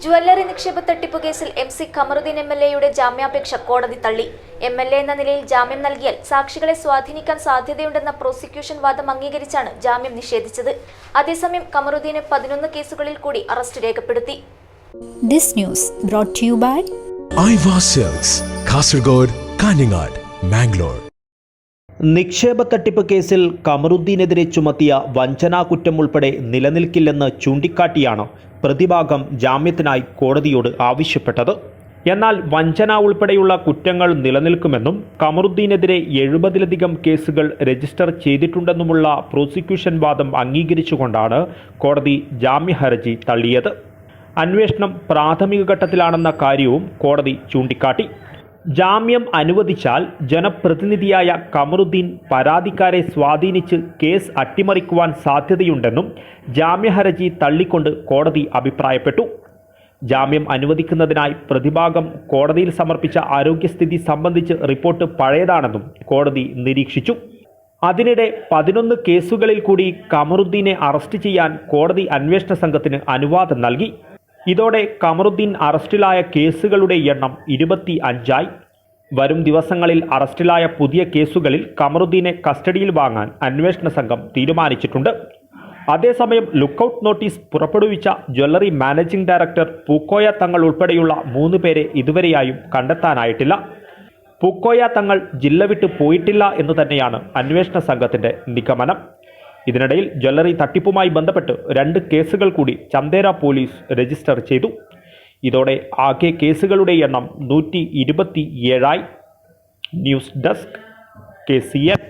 Jewellery നിക്ഷേപ തട്ടിപ്പ് കേസിൽ MC ഖമറുദ്ദീൻ MLAയുടെ ജാമ്യാപേക്ഷ കോടതി തള്ളി. MLA എന്ന നിലയിൽ ജാമ്യം നൽകിയാൽ സാക്ഷികളെ സ്വാധീനിക്കാൻ സാധ്യതയുണ്ടെന്ന പ്രോസിക്യൂഷൻ വാദം അംഗീകരിച്ചാണ് ജാമ്യം നിഷേധിച്ചത്. അതേസമയം ഖമറുദ്ദീനെ 11 കേസുകളിൽ കൂടി അറസ്റ്റ് രേഖപ്പെടുത്തി. This news brought to you by Aiva Silks, Kasaragod, Kaningad, Mangalore. നിക്ഷേപ തട്ടിപ്പ് കേസിൽ ഖമറുദ്ദീനെതിരെ ചുമത്തിയ വഞ്ചനാ കുറ്റം ഉൾപ്പെടെ നിലനിൽക്കില്ലെന്ന് ചൂണ്ടിക്കാട്ടിയാണ് പ്രതിഭാഗം ജാമ്യത്തിനായി കോടതിയോട് ആവശ്യപ്പെട്ടത്. എന്നാൽ വഞ്ചന ഉൾപ്പെടെയുള്ള കുറ്റങ്ങൾ നിലനിൽക്കുമെന്നും ഖമറുദ്ദീനെതിരെ 70-ലധികം കേസുകൾ രജിസ്റ്റർ ചെയ്തിട്ടുണ്ടെന്നുമുള്ള പ്രോസിക്യൂഷൻ വാദം അംഗീകരിച്ചുകൊണ്ടാണ് കോടതി ജാമ്യ ഹർജി തള്ളിയത്. അന്വേഷണം പ്രാഥമിക ഘട്ടത്തിലാണെന്ന കാര്യവും കോടതി ചൂണ്ടിക്കാട്ടി. ജാമ്യം അനുവദിച്ചാൽ ജനപ്രതിനിധിയായ ഖമറുദ്ദീൻ പരാതിക്കാരെ സ്വാധീനിച്ച് കേസ് അട്ടിമറിക്കുവാൻ സാധ്യതയുണ്ടെന്നും ജാമ്യ ഹർജി തള്ളിക്കൊണ്ട് കോടതി അഭിപ്രായപ്പെട്ടു. ജാമ്യം അനുവദിക്കുന്നതിനായി പ്രതിഭാഗം കോടതിയിൽ സമർപ്പിച്ച ആരോഗ്യസ്ഥിതി സംബന്ധിച്ച് റിപ്പോർട്ട് പഴയതാണെന്നും കോടതി നിരീക്ഷിച്ചു. അതിനിടെ 11 കേസുകളിൽ കൂടി ഖമറുദ്ദീനെ അറസ്റ്റ് ചെയ്യാൻ കോടതി അന്വേഷണ സംഘത്തിന് അനുവാദം നൽകി. ഇതോടെ ഖമറുദ്ദീൻ അറസ്റ്റിലായ കേസുകളുടെ എണ്ണം 25ആയി. വരും ദിവസങ്ങളിൽ അറസ്റ്റിലായ പുതിയ കേസുകളിൽ ഖമറുദ്ദീനെ കസ്റ്റഡിയിൽ വാങ്ങാൻ അന്വേഷണ സംഘം തീരുമാനിച്ചിട്ടുണ്ട്. അതേസമയം ലുക്കൌട്ട് നോട്ടീസ് പുറപ്പെടുവിച്ച jewellery managing director Pookoya Thangal ഉൾപ്പെടെയുള്ള 3 പേരെ ഇതുവരെയായും കണ്ടെത്താനായിട്ടില്ല. പൂക്കോയ തങ്ങൾ ജില്ല വിട്ട് പോയിട്ടില്ല എന്ന് തന്നെയാണ് അന്വേഷണ സംഘത്തിൻ്റെ നിഗമനം. ഇതിനിടയിൽ ജ്വല്ലറി തട്ടിപ്പുമായി ബന്ധപ്പെട്ട് 2 കേസുകൾ കൂടി ചന്ദേര പോലീസ് രജിസ്റ്റർ ചെയ്തു. ഇതോടെ ആകെ കേസുകളുടെ എണ്ണം 127ആയി. News desk KCN.